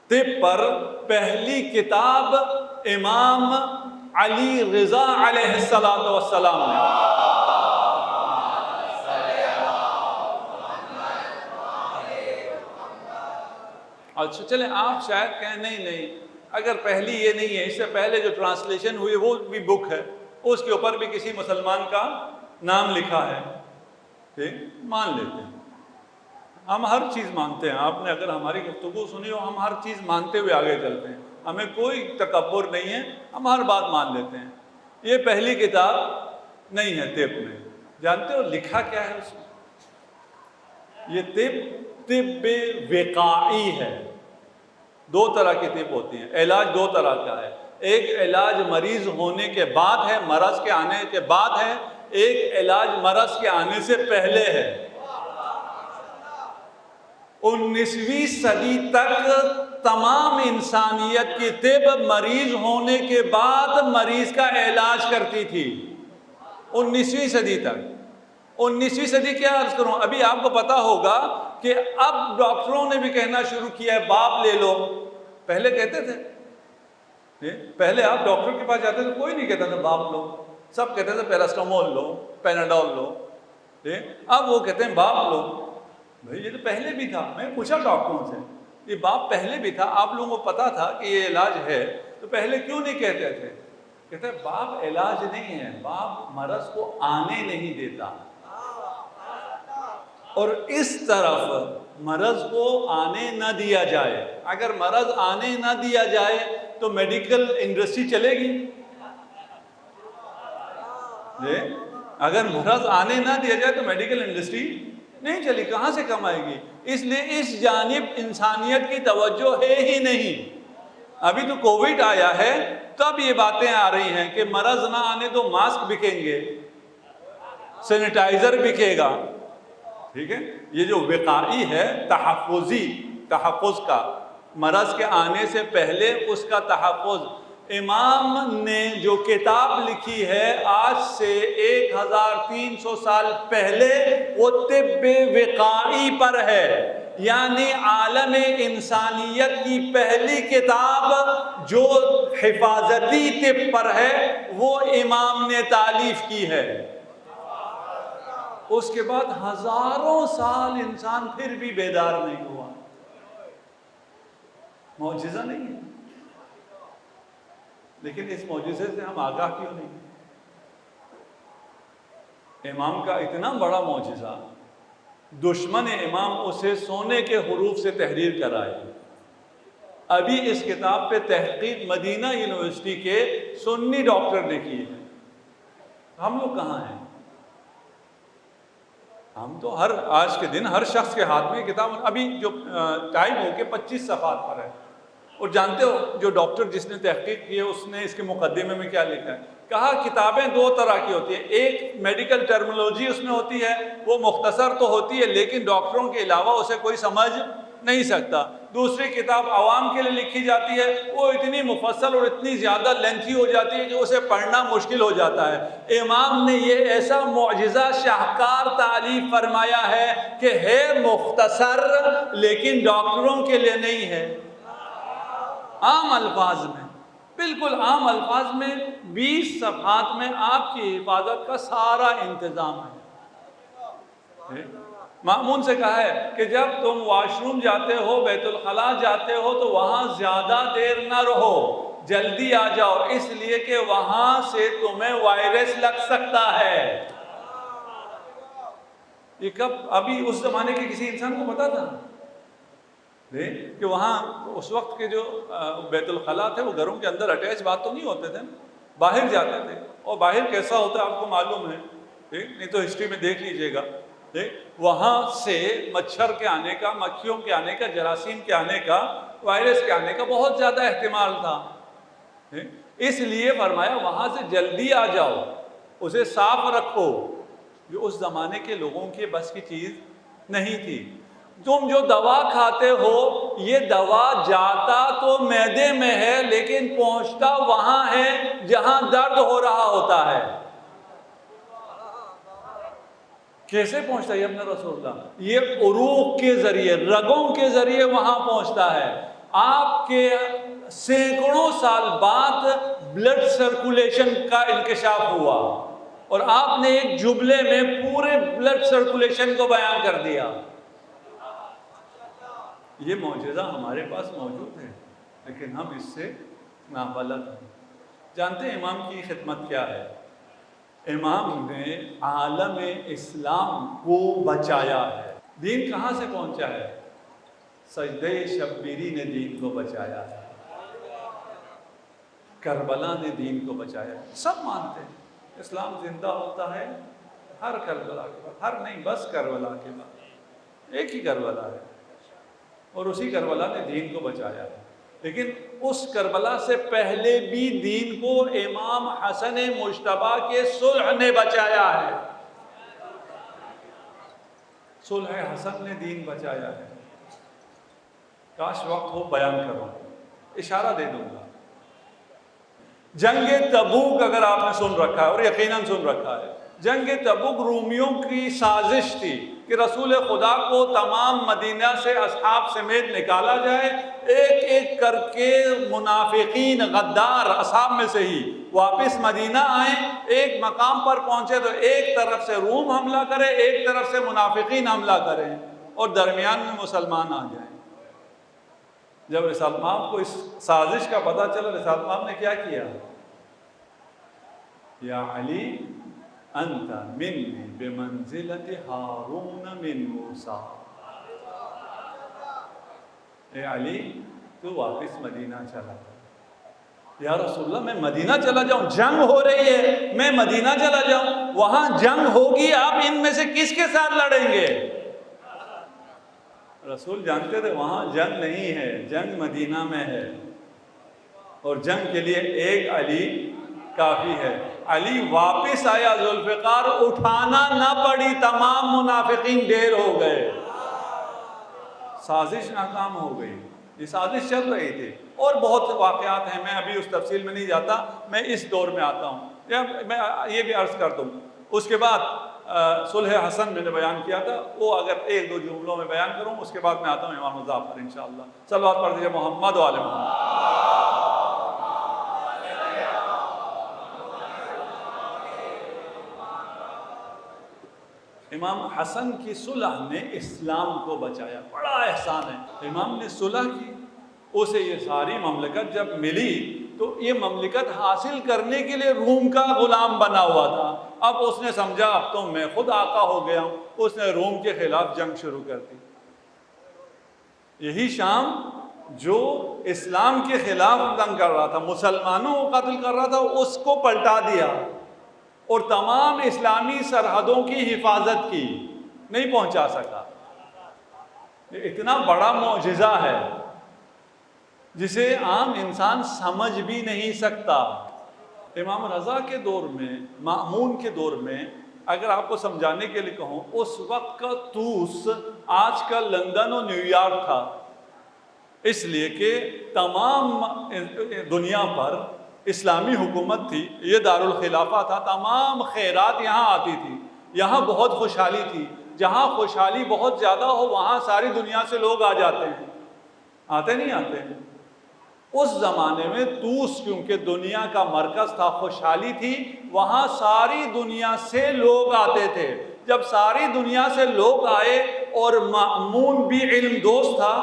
طب پر پہلی کتاب امام علی رضا علیہ السلام نے. اچھا چلیں آپ شاید کہیں نہیں اگر پہلی یہ نہیں ہے، اس سے پہلے جو ٹرانسلیشن ہوئی وہ بھی بک ہے، اس کے اوپر بھی کسی مسلمان کا نام لکھا ہے، ٹھیک مان لیتے ہیں. ہم ہر چیز مانتے ہیں. آپ نے اگر ہماری گفتگو سنی ہو، ہم ہر چیز مانتے ہوئے آگے چلتے ہیں، ہمیں کوئی تکبر نہیں ہے، ہم ہر بات مان لیتے ہیں. یہ پہلی کتاب نہیں ہے طب میں. جانتے ہو لکھا کیا ہے اس میں؟ یہ طب وقائی ہے. دو طرح کی طب ہوتی ہیں. علاج دو طرح کا ہے. ایک علاج مریض ہونے کے بعد ہے، مرض کے آنے کے بعد ہے. ایک علاج مرض کے آنے سے پہلے ہے. 19ویں صدی تک تمام انسانیت کی طب مریض ہونے کے بعد مریض کا علاج کرتی تھی. 19ویں صدی تک. 19ویں صدی کیا عرض کروں، ابھی آپ کو پتا ہوگا کہ اب ڈاکٹروں نے بھی کہنا شروع کیا ہے باپ لے لو. پہلے کہتے تھے، پہلے آپ ڈاکٹر کے پاس جاتے تھے کوئی نہیں کہتا تھا باپ لو، سب کہتے تھے پیراسٹامول لو، پیناڈول لو. اب وہ کہتے ہیں باپ لو. بھئی یہ تو پہلے بھی تھا. میں پوچھا ڈاکٹروں سے، یہ باپ پہلے بھی تھا، آپ لوگوں کو پتا تھا کہ یہ علاج ہے تو پہلے کیوں نہیں کہتے تھے؟ کہتے ہیں باپ علاج نہیں ہے، باپ مرض کو آنے نہیں دیتا. اور اس طرف مرض کو آنے نہ دیا جائے. اگر مرض آنے نہ دیا جائے تو میڈیکل انڈسٹری چلے گی. اگر مرض آنے نہ دیا جائے تو میڈیکل انڈسٹری نہیں چلی، کہاں سے کمائے گی؟ اس لیے اس جانب انسانیت کی توجہ ہے ہی نہیں. ابھی تو کووڈ آیا ہے تب یہ باتیں آ رہی ہیں کہ مرض نہ آنے تو ماسک بکیں گے، سینیٹائزر بکے گا. ٹھیک ہے، یہ جو وقائی ہے تحفظ کا، مرض کے آنے سے پہلے اس کا تحفظ. امام نے جو کتاب لکھی ہے آج سے 1300 سال پہلے وہ طب وقائی پر ہے، یعنی عالم انسانیت کی پہلی کتاب جو حفاظتی طب پر ہے وہ امام نے تالیف کی ہے. اس کے بعد ہزاروں سال انسان پھر بھی بیدار نہیں ہوا. معجزہ نہیں ہے، لیکن اس معجزے سے ہم آگاہ کیوں نہیں؟ امام کا اتنا بڑا معجزہ، دشمن امام اسے سونے کے حروف سے تحریر کرائے. ابھی اس کتاب پہ تحقیق مدینہ یونیورسٹی کے سنی ڈاکٹر نے کی ہے. ہم لوگ کہاں ہیں؟ ہم تو آج کے دن ہر شخص کے ہاتھ میں کتاب، ابھی جو ٹائم ہو کے 25 صفحات پر ہے. اور جانتے ہو جو ڈاکٹر جس نے تحقیق کی ہے اس نے اس کے مقدمے میں کیا لکھا ہے؟ کہا کتابیں دو طرح کی ہوتی ہیں. ایک میڈیکل ٹرمنالوجی اس میں ہوتی ہے، وہ مختصر تو ہوتی ہے لیکن ڈاکٹروں کے علاوہ اسے کوئی سمجھ نہیں سکتا. دوسری کتاب عوام کے لیے لکھی جاتی ہے، وہ اتنی مفصل اور اتنی زیادہ لینتھی ہو جاتی ہے کہ اسے پڑھنا مشکل ہو جاتا ہے. امام نے یہ ایسا معجزہ شاہکار تعلیف فرمایا ہے کہ ہے مختصر لیکن ڈاکٹروں کے لیے نہیں ہے. عام الفاظ میں، بالکل عام الفاظ میں 20 صفحات میں آپ کی حفاظت کا سارا انتظام ہے. مامون سے کہا ہے کہ جب تم واش روم جاتے ہو، بیت الخلاء جاتے ہو تو وہاں زیادہ دیر نہ رہو، جلدی آ جاؤ، اس لیے کہ وہاں سے تمہیں وائرس لگ سکتا ہے. یہ کب؟ ابھی اس زمانے کے کسی انسان کو پتا تھا کہ وہاں اس وقت کے جو بیت الخلاء تھے وہ گھروں کے اندر اٹیچ بات تو نہیں ہوتے تھے، باہر جاتے تھے. اور باہر کیسا ہوتا ہے آپ کو معلوم ہے، نہیں تو ہسٹری میں دیکھ لیجئے گا. وہاں سے مچھر کے آنے کا، مکھیوں کے آنے کا، جراثیم کے آنے کا، وائرس کے آنے کا بہت زیادہ احتمال تھا. اس لیے فرمایا وہاں سے جلدی آ جاؤ، اسے صاف رکھو. جو اس زمانے کے لوگوں کے بس کی چیز نہیں تھی. تم جو دوا کھاتے ہو یہ دوا جاتا تو معدے میں ہے لیکن پہنچتا وہاں ہے جہاں درد ہو رہا ہوتا ہے. کیسے پہنچتا ہے اپنا رسول اللہ؟ یہ عروق کے ذریعے، رگوں کے ذریعے وہاں پہنچتا ہے۔ آپ کے سینکڑوں سال بعد بلڈ سرکولیشن کا انکشاف ہوا اور آپ نے ایک جملے میں پورے بلڈ سرکولیشن کو بیان کر دیا۔ یہ معجزہ ہمارے پاس موجود ہے، لیکن ہم اس سے نابلد ہیں۔ جانتے ہیں امام کی خدمت کیا ہے؟ امام نے عالم اسلام کو بچایا ہے۔ دین کہاں سے پہنچا ہے؟ سجدہ شبیری نے دین کو بچایا ہے، کربلا نے دین کو بچایا ہے۔ سب مانتے ہیں اسلام زندہ ہوتا ہے ہر کربلا کے بعد، ہر نہیں بس کربلا کے بعد، ایک ہی کربلا ہے اور اسی کربلا نے دین کو بچایا ہے۔ لیکن اس کربلا سے پہلے بھی دین کو امام حسن مجتبیٰ کے صلح نے بچایا ہے۔ صلح حسن نے دین بچایا ہے۔ کاش وقت ہو بیان کروں، اشارہ دے دوں گا۔ جنگ تبوک اگر آپ نے سن رکھا ہے اور یقیناً سن رکھا ہے، جنگ تبوک رومیوں کی سازش تھی کہ رسول خدا کو تمام مدینہ سے اصحاب سمیت نکالا جائے، ایک ایک کر کے منافقین غدار اصحاب میں سے ہی واپس مدینہ آئیں، ایک مقام پر پہنچے تو ایک طرف سے روم حملہ کرے، ایک طرف سے منافقین حملہ کریں اور درمیان میں مسلمان آ جائیں۔ جب رسالت مآب کو اس سازش کا پتہ چلا، رسالت مآب نے کیا کیا؟ یا علی انت منی بمنزلت ہارون من موسیٰ، اے علی تو واپس مدینہ چلا جا۔ یا رسول اللہ میں مدینہ چلا جاؤں؟ جنگ ہو رہی ہے، میں مدینہ چلا جاؤں؟ وہاں جنگ ہوگی، آپ ان میں سے کس کے ساتھ لڑیں گے؟ رسول جانتے تھے وہاں جنگ نہیں ہے، جنگ مدینہ میں ہے، اور جنگ کے لیے ایک علی کافی ہے۔ علی واپس آیا، ذوالفقار اٹھانا نہ پڑی، تمام منافقین ڈھیر ہو گئے، سازش ناکام ہو گئی۔ یہ سازش چل رہی تھی اور بہت واقعات ہیں، میں ابھی اس تفصیل میں نہیں جاتا، میں اس دور میں آتا ہوں۔ میں یہ بھی عرض کر دوں، اس کے بعد صلح حسن میں نے بیان کیا تھا، وہ اگر ایک دو جملوں میں بیان کروں، اس کے بعد میں آتا ہوں امام رضا پر انشاءاللہ۔ صلوات پڑھ دیجیے محمد و آل محمد۔ امام حسن کی صلح نے اسلام کو بچایا، بڑا احسان ہے۔ امام نے صلح کی، اسے یہ ساری مملکت جب ملی تو یہ مملکت حاصل کرنے کے لیے روم کا غلام بنا ہوا تھا۔ اب اس نے سمجھا اب تو میں خود آقا ہو گیا ہوں، اس نے روم کے خلاف جنگ شروع کر دی۔ یہی شام جو اسلام کے خلاف جنگ کر رہا تھا، مسلمانوں کو قتل کر رہا تھا، اس کو پلٹا دیا اور تمام اسلامی سرحدوں کی حفاظت کی، نہیں پہنچا سکا۔ یہ اتنا بڑا معجزہ ہے جسے عام انسان سمجھ بھی نہیں سکتا۔ امام رضا کے دور میں، مأمون کے دور میں، اگر آپ کو سمجھانے کے لیے کہوں، اس وقت کا طوس آج کا لندن اور نیو یارک تھا، اس لیے کہ تمام دنیا پر اسلامی حکومت تھی، یہ دارالخلافہ تھا، تمام خیرات یہاں آتی تھی، یہاں بہت خوشحالی تھی، جہاں خوشحالی بہت زیادہ ہو وہاں ساری دنیا سے لوگ آ جاتے ہیں، آتے نہیں آتے؟ اس زمانے میں طوس کیونکہ دنیا کا مرکز تھا، خوشحالی تھی، وہاں ساری دنیا سے لوگ آتے تھے۔ جب ساری دنیا سے لوگ آئے اور مأمون بھی علم دوست تھا،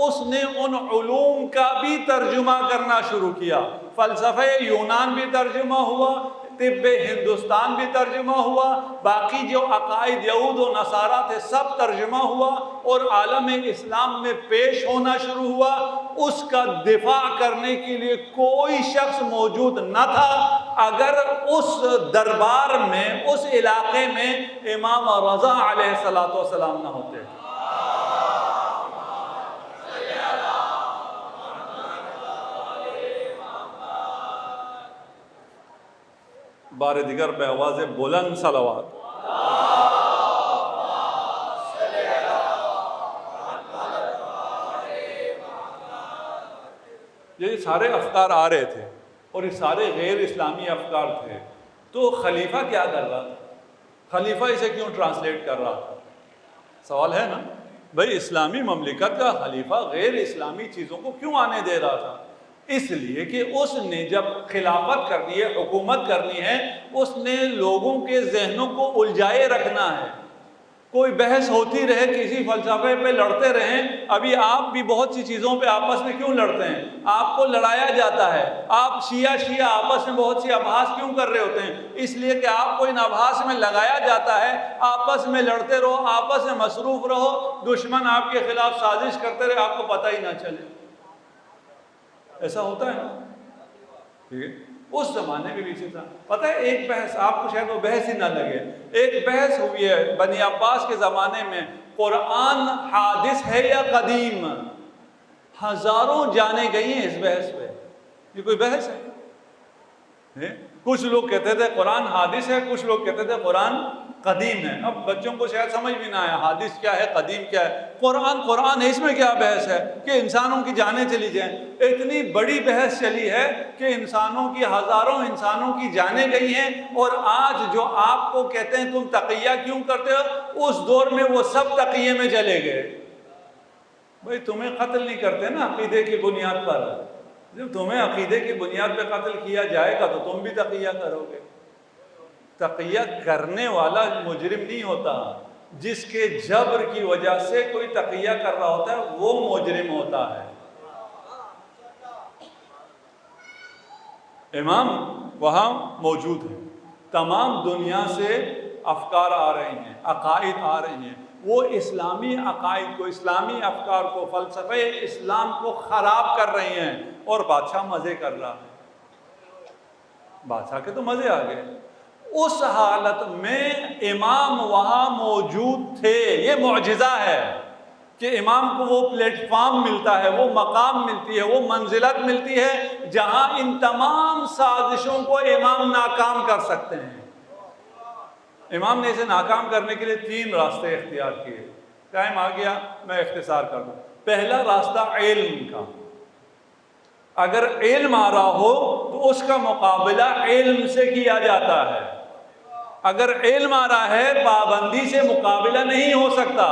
اس نے ان علوم کا بھی ترجمہ کرنا شروع کیا۔ فلسفہ یونان بھی ترجمہ ہوا، طب ہندوستان بھی ترجمہ ہوا، باقی جو عقائد یہود و نصارہ تھے سب ترجمہ ہوا اور عالم اسلام میں پیش ہونا شروع ہوا۔ اس کا دفاع کرنے کے لیے کوئی شخص موجود نہ تھا اگر اس دربار میں، اس علاقے میں امام رضا علیہ السلام نہ ہوتے۔ بار دیگر بے آواز بلند صلوات۔ یہ سارے افکار آ رہے تھے اور یہ سارے غیر اسلامی افکار تھے، تو خلیفہ کیا کر رہا تھا؟ خلیفہ اسے کیوں ٹرانسلیٹ کر رہا تھا؟ سوال ہے نا بھائی، اسلامی مملکت کا خلیفہ غیر اسلامی چیزوں کو کیوں آنے دے رہا تھا؟ اس لیے کہ اس نے جب خلافت کرنی ہے، حکومت کرنی ہے، اس نے لوگوں کے ذہنوں کو الجھائے رکھنا ہے۔ کوئی بحث ہوتی رہے، کسی فلسفے پہ لڑتے رہیں۔ ابھی آپ بھی بہت سی چیزوں پہ آپس میں کیوں لڑتے ہیں؟ آپ کو لڑایا جاتا ہے۔ آپ شیعہ آپس میں بہت سی ابحاث کیوں کر رہے ہوتے ہیں؟ اس لیے کہ آپ کو ان ابحاث میں لگایا جاتا ہے۔ آپس میں لڑتے رہو، آپس میں مصروف رہو، دشمن آپ کے خلاف سازش کرتے رہے، آپ کو پتہ ہی نہ چلے۔ ایسا ہوتا ہے نا؟ ٹھیک ہے، اس زمانے میں بھی اسی تھا۔ پتہ ہے ایک بحث، آپ کو شاید وہ بحث ہی نہ لگے، ایک بحث ہوئی ہے بنی عباس کے زمانے میں، قرآن حادث ہے یا قدیم؟ ہزاروں جانیں گئی ہیں اس بحث پہ۔ یہ کوئی بحث ہے؟ کچھ لوگ کہتے تھے قرآن حادث ہے، کچھ لوگ کہتے تھے قرآن قدیم ہے۔ اب بچوں کو شاید سمجھ بھی نہ آیا حادث کیا ہے، قدیم کیا ہے۔ قرآن ہے، اس میں کیا بحث ہے کہ انسانوں کی جانیں چلی جائیں؟ اتنی بڑی بحث چلی ہے کہ انسانوں کی، ہزاروں انسانوں کی جانیں گئی ہیں، اور آج جو آپ کو کہتے ہیں تم تقیہ کیوں کرتے ہو، اس دور میں وہ سب تقیے میں چلے گئے۔ بھئی تمہیں قتل نہیں کرتے نا عقیدے کی بنیاد پر، جب تمہیں عقیدے کی بنیاد پہ قتل کیا جائے گا تو تم بھی تقیہ کرو گے۔ تقیہ کرنے والا مجرم نہیں ہوتا، جس کے جبر کی وجہ سے کوئی تقیہ کر رہا ہوتا ہے وہ مجرم ہوتا ہے۔ امام وہاں موجود ہیں، تمام دنیا سے افکار آ رہے ہیں، عقائد آ رہے ہیں، وہ اسلامی عقائد کو، اسلامی افکار کو، فلسفہ اسلام کو خراب کر رہے ہیں، اور بادشاہ مزے کر رہا ہے۔ بادشاہ کے تو مزے آ گئے۔ اس حالت میں امام وہاں موجود تھے۔ یہ معجزہ ہے کہ امام کو وہ پلیٹ فارم ملتا ہے، وہ مقام ملتی ہے، وہ منزلت ملتی ہے جہاں ان تمام سازشوں کو امام ناکام کر سکتے ہیں۔ امام نے اسے ناکام کرنے کے لیے 3 راستے اختیار کیے۔ ٹائم آ گیا، میں اختصار کر دوں۔ پہلا راستہ علم کا، اگر علم آ رہا ہو تو اس کا مقابلہ علم سے کیا جاتا ہے۔ اگر علم آ رہا ہے، پابندی سے مقابلہ نہیں ہو سکتا۔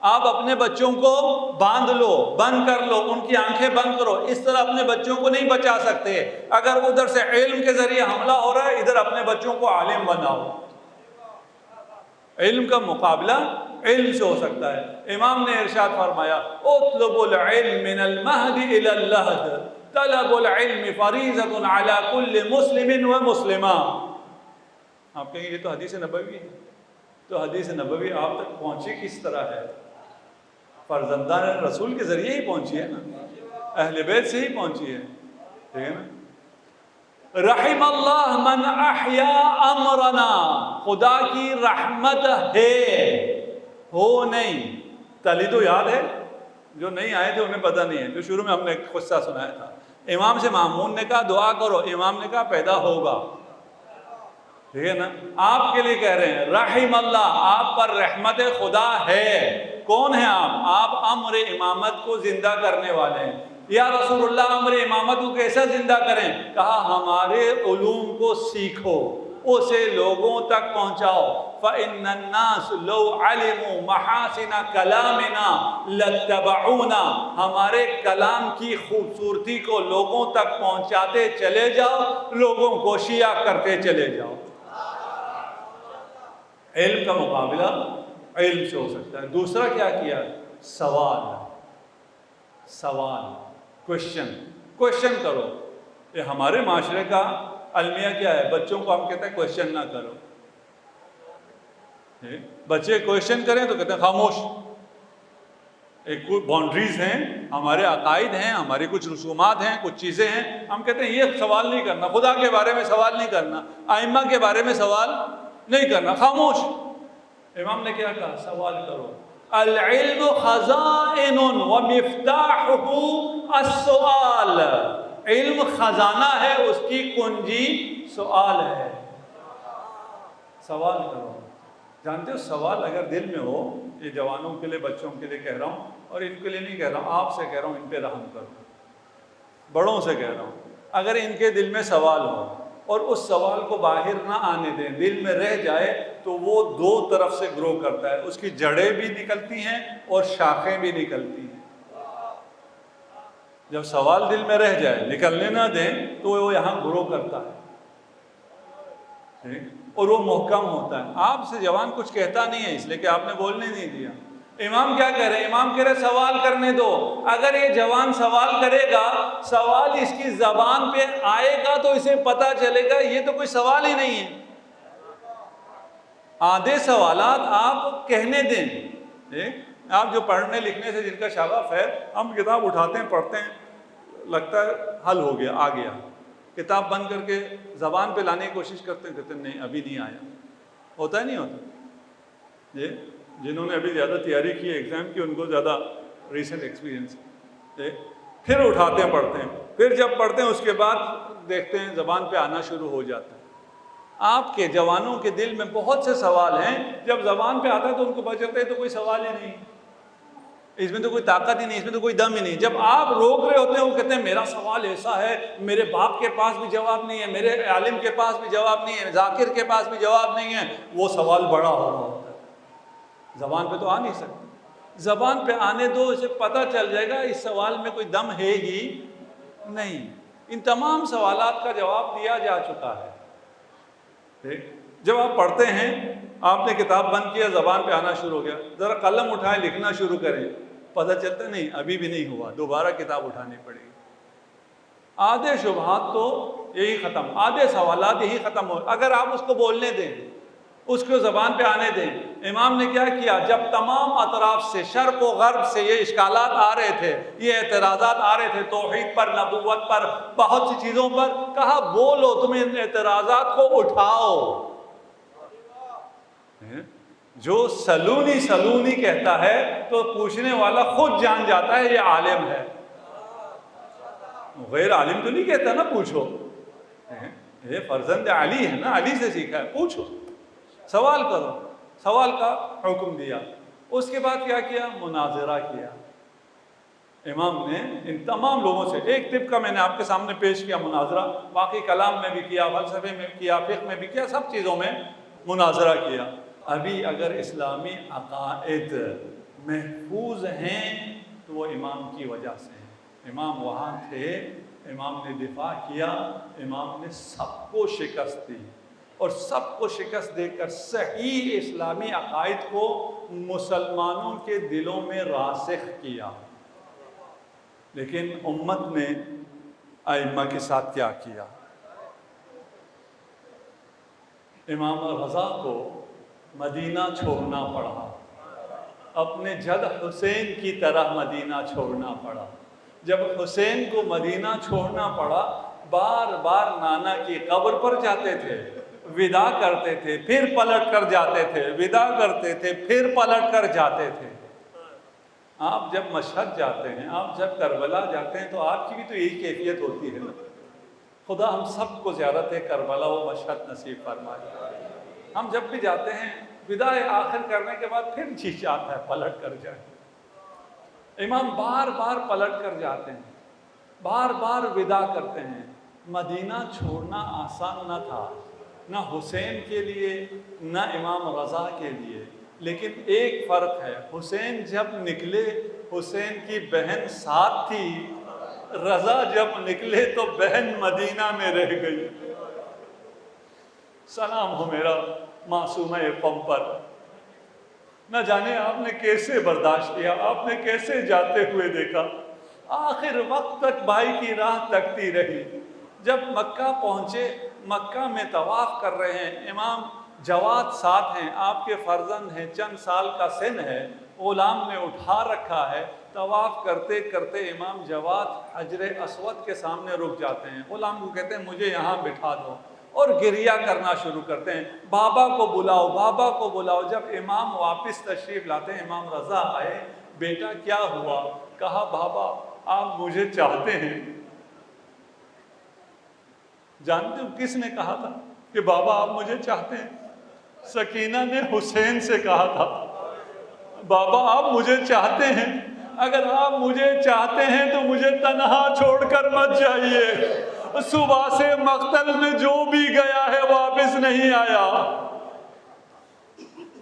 آپ اپنے بچوں کو باندھ لو، بند کر لو، ان کی آنکھیں بند کرو، اس طرح اپنے بچوں کو نہیں بچا سکتے۔ اگر ادھر سے علم کے ذریعے حملہ ہو رہا ہے، ادھر اپنے بچوں کو عالم بناؤ۔ علم کا مقابلہ علم سے ہو سکتا ہے۔ امام نے ارشاد فرمایا، اطلب العلم من المہد الى اللحد، طلب العلم فریضۃ علی کل مسلم و مسلمہ۔ آپ کہیں یہ تو حدیث نبوی ہے، تو حدیث نبوی آپ تک پہنچی کس طرح ہے؟ فرزندان رسول کے ذریعے ہی پہنچی ہے نا، اہل بیت سے ہی پہنچی ہے، ٹھیک ہے نا؟ رحم اللہ من احیا امرنا، خدا کی رحمت ہے، ہو نہیں۔ تلی تو یاد ہے، جو نہیں آئے تھے انہیں پتہ نہیں ہے، جو شروع میں ہم نے ایک قصہ سنایا تھا۔ امام سے مامون نے کہا دعا کرو، امام نے کہا پیدا ہوگا، ٹھیک ہے نا؟ آپ کے لیے کہہ رہے ہیں رحم اللہ، آپ پر رحمت خدا ہے۔ کون ہیں آپ امر امامت کو زندہ کرنے والے ہیں۔ یا رسول اللہ امر امامت کو کیسا زندہ کریں؟ کہا ہمارے علوم کو سیکھو، اسے لوگوں تک پہنچاؤ۔ فَإِنَّ النَّاسُ لَوْ عَلِمُوا مَحَاسِنَ كَلَامِنَا لَاتَّبَعُونَا، ہمارے کلام کی خوبصورتی کو لوگوں تک پہنچاتے چلے جاؤ، لوگوں کو شیعہ کرتے چلے جاؤ۔ علم کا مقابلہ علم سے ہو سکتا ہے۔ دوسرا کیا کیا؟ سوال، کوشچن کرو۔ یہ ہمارے معاشرے کا المیہ کیا ہے؟ بچوں کو ہم کہتے ہیں کوشچن نہ کرو۔ بچے کوشچن کریں تو کہتے ہیں خاموش۔ ایک کوئی باؤنڈریز ہیں، ہمارے عقائد ہیں، ہماری کچھ رسومات ہیں، کچھ چیزیں ہیں، ہم کہتے ہیں یہ سوال نہیں کرنا، خدا کے بارے میں سوال نہیں کرنا، ائمہ کے بارے میں سوال نہیں کرنا، خاموش۔ امام نے کیا کہا؟ سوال کرو۔ العلم خزائن ومفتاحہ السؤال، علم خزانہ ہے، اس کی کنجی سوال ہے۔ سوال کرو۔ جانتے ہو سوال اگر دل میں ہو، یہ جوانوں کے لیے، بچوں کے لیے کہہ رہا ہوں، اور ان کے لیے نہیں کہہ رہا ہوں، آپ سے کہہ رہا ہوں، ان پہ رحم کرو، بڑوں سے کہہ رہا ہوں، اگر ان کے دل میں سوال ہو اور اس سوال کو باہر نہ آنے دیں، دل میں رہ جائے، تو وہ دو طرف سے گرو کرتا ہے، اس کی جڑیں بھی نکلتی ہیں اور شاخیں بھی نکلتی ہیں۔ جب سوال دل میں رہ جائے، نکلنے نہ دیں، تو وہ یہاں گرو کرتا ہے اور وہ محکم ہوتا ہے۔ آپ سے جوان کچھ کہتا نہیں ہے اس لیے کہ آپ نے بولنے نہیں دیا۔ امام کیا کہہ رہے ہیں؟ امام کہہ رہے سوال کرنے دو۔ اگر یہ جوان سوال کرے گا، سوال اس کی زبان پہ آئے گا تو اسے پتا چلے گا یہ تو کوئی سوال ہی نہیں ہے۔ آدھے سوالات آپ کہنے دیں۔ آپ جو پڑھنے لکھنے سے جن کا شغف ہے، ہم کتاب اٹھاتے ہیں، پڑھتے ہیں، لگتا ہے حل ہو گیا، آ گیا، کتاب بند کر کے زبان پہ لانے کی کوشش کرتے ہیں، کہتے ہیں نہیں ابھی نہیں آیا۔ ہوتا ہے نہیں ہوتا؟ جنہوں نے ابھی زیادہ تیاری کی ہے ایگزام کی، ان کو زیادہ ریسنٹ ایکسپیرینس ہے۔ پھر اٹھاتے ہیں، پڑھتے ہیں، پھر جب پڑھتے ہیں اس کے بعد دیکھتے ہیں زبان پہ آنا شروع ہو جاتا ہے۔ آپ کے جوانوں کے دل میں بہت سے سوال ہیں، جب زبان پہ آتا ہے تو ان کو پتہ چلتا ہے تو کوئی سوال ہی نہیں، اس میں تو کوئی طاقت ہی نہیں، اس میں تو کوئی دم ہی نہیں۔ جب آپ روک رہے ہوتے ہیں، وہ کہتے ہیں میرا سوال ایسا ہے، میرے باپ کے پاس بھی جواب نہیں ہے، میرے عالم کے پاس بھی جواب نہیں ہے، ذاکر کے پاس بھی جواب نہیں ہے۔ وہ سوال بڑا ہو رہا ہوتا ہے، زبان پہ تو آ نہیں سکتا۔ زبان پہ آنے دو، اسے پتہ چل جائے گا اس سوال میں کوئی دم ہے ہی نہیں۔ ان تمام سوالات کا جواب دیا جا چکا ہے۔ جب آپ پڑھتے ہیں، آپ نے کتاب بند کیا، زبان پہ آنا شروع ہو گیا، ذرا قلم اٹھائیں، لکھنا شروع کریں، پتہ چلتا نہیں ابھی بھی نہیں ہوا، دوبارہ کتاب اٹھانی پڑے گی۔ آدھے شبہات تو یہی ختم، آدھے سوالات یہی ختم ہو۔ اگر آپ اس کو بولنے دیں، اس کو زبان پہ آنے دیں۔ امام نے کیا کیا؟ جب تمام اطراف سے، شرق و غرب سے یہ اشکالات آ رہے تھے، یہ اعتراضات آ رہے تھے توحید پر، نبوت پر، بہت سی چیزوں پر، کہا بولو، تم ان اعتراضات کو اٹھاؤ۔ جو سلونی سلونی کہتا ہے تو پوچھنے والا خود جان جاتا ہے یہ عالم ہے، غیر عالم تو نہیں کہتا نا پوچھو، یہ فرزند علی ہے نا، علی سے سیکھا ہے، پوچھو، سوال کرو۔ سوال کا حکم دیا۔ اس کے بعد کیا کیا؟ مناظرہ کیا۔ امام نے ان تمام لوگوں سے ایک طب کا میں نے آپ کے سامنے پیش کیا مناظرہ، باقی کلام میں بھی کیا، فلسفے میں کیا، فقہ میں بھی کیا، سب چیزوں میں مناظرہ کیا۔ ابھی اگر اسلامی عقائد محفوظ ہیں تو وہ امام کی وجہ سے ہیں۔ امام وہاں تھے، امام نے دفاع کیا، امام نے سب کو شکست دی، اور سب کو شکست دے کر صحیح اسلامی عقائد کو مسلمانوں کے دلوں میں راسخ کیا۔ لیکن امت نے ائمہ کے ساتھ کیا کیا؟ امام رضا کو مدینہ چھوڑنا پڑا، اپنے جد حسین کی طرح مدینہ چھوڑنا پڑا۔ جب حسین کو مدینہ چھوڑنا پڑا، بار بار نانا کی قبر پر جاتے تھے، وداع کرتے تھے، پھر پلٹ کر جاتے تھے، وداع کرتے تھے، پھر پلٹ کر جاتے تھے۔ آپ جب مشہد جاتے ہیں، آپ جب کربلا جاتے ہیں، تو آپ کی بھی تو یہی کیفیت ہوتی ہے نا۔ خدا ہم سب کو زیارت کربلا و مشہد نصیب فرمائے۔ ہم جب بھی جاتے ہیں، وداع آخر کرنے کے بعد پھر جی چاہتا ہے پلٹ کر جائیں۔ امام بار بار پلٹ کر جاتے ہیں، بار بار وداع کرتے ہیں۔ مدینہ چھوڑنا آسان نہ تھا، نہ حسین کے لیے، نہ امام رضا کے لیے، لیکن ایک فرق ہے، حسین جب نکلے حسین کی بہن ساتھ تھی، رضا جب نکلے تو بہن مدینہ میں رہ گئی۔ سلام ہو میرا معصومہ قوم پر، نہ جانے آپ نے کیسے برداشت کیا، آپ نے کیسے جاتے ہوئے دیکھا، آخر وقت تک بھائی کی راہ تکتی رہی۔ جب مکہ پہنچے، مکہ میں طواف کر رہے ہیں، امام جواد ساتھ ہیں، آپ کے فرزند ہیں، چند سال کا سن ہے، غلام نے اٹھا رکھا ہے۔ طواف کرتے کرتے امام جواد حجر اسود کے سامنے رک جاتے ہیں، غلام کو کہتے ہیں مجھے یہاں بٹھا دو، اور گریہ کرنا شروع کرتے ہیں، بابا کو بلاؤ، بابا کو بلاؤ۔ جب امام واپس تشریف لاتے ہیں، امام رضا آئے، بیٹا کیا ہوا؟ کہا بابا آپ مجھے چاہتے ہیں۔ جانتے ہو کس نے کہا تھا کہ بابا آپ مجھے چاہتے ہیں؟ سکینہ نے حسین سے کہا تھا، بابا آپ مجھے چاہتے ہیں، اگر آپ مجھے چاہتے ہیں تو مجھے تنہا چھوڑ کر مت جائیے۔ صبح سے مقتل میں جو بھی گیا ہے واپس نہیں آیا۔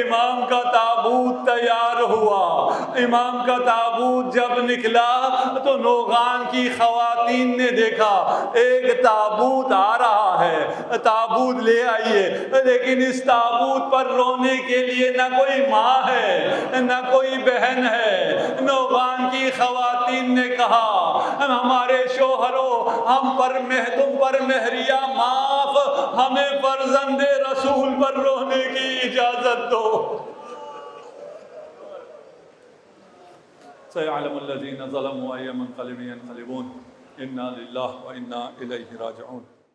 امام کا تابوت تیار ہوا، امام کا تابوت جب نکلا تو نوغان کی خواتین نے دیکھا ایک تابوت آ رہا ہے، تابوت لے آئیے، لیکن اس تابوت پر رونے کے لیے نہ کوئی ماں ہے نہ کوئی بہن ہے۔ نوغان کی خواتین نے کہا ہمارے شوہروں، ہم پر تم پر مہریہ معاف، ہمیں فرزند رسول پر رونے کی اجازت دو۔ سيعلم الذين ظلموا أي منقلب ينقلبون إنا لله وإنا إليه راجعون۔